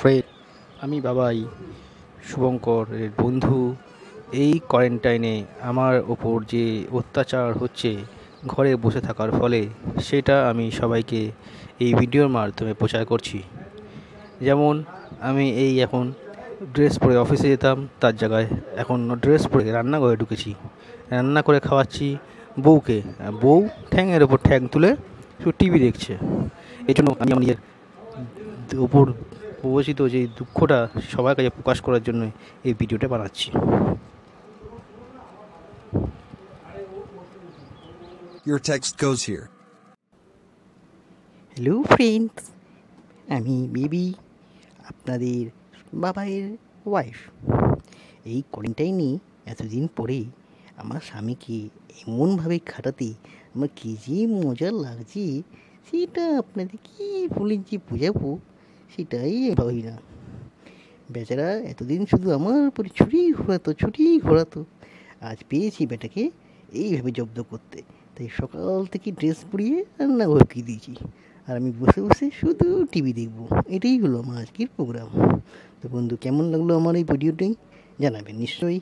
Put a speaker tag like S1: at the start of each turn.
S1: Friend, আমি বাবাই শুভঙ্করের বন্ধু। এই কোয়ারেন্টাইনে আমার ওপর যে অত্যাচার হচ্ছে ঘরে বসে থাকার ফলে, সেটা আমি সবাইকে এই ভিডিওর মাধ্যমে প্রচার করছি। যেমন আমি এখন ড্রেস পরে অফিসে যেতাম, তার জায়গায় এখন ড্রেস পরে রান্নাঘরে ঢুকেছি, রান্না করে খাওয়াচ্ছি বউকে। বউ ঠ্যাংয়ের ওপর ঠ্যাং তুলে শুধু টিভি দেখছে। এই জন্য আমি আমার নিজের উপর প্রবচিত যে দুঃখটা সবার কাছে প্রকাশ করার জন্য এই ভিডিওটা বানাচ্ছি।
S2: Your text goes here.
S3: Hello friends, আমি বেবি, আপনাদের বাবাইয়ের ওয়াইফ। এই কোয়ারেন্টাইনে এতদিন পরে আমার স্বামীকে এমনভাবে খাটাতে আমার কী যে মজা লাগছে, সেটা আপনাদের কী বলে যে বোঝাবো, সেটাই ভাবি না। বেচারা এতদিন শুধু আমার উপরে ছুরি ঘোরাতো। আজ পেয়েছি বেটাকে এইভাবে জব্দ করতে, তাই সকাল থেকে ড্রেস পরিয়ে রান্না ঢুকিয়ে দিয়েছি, আর আমি বসে বসে শুধু টিভি দেখবো। এটাই হলো আমার আজকের প্রোগ্রাম। তো বন্ধু, কেমন লাগলো আমার এই ভিডিওটাই জানাবেন নিশ্চয়ই।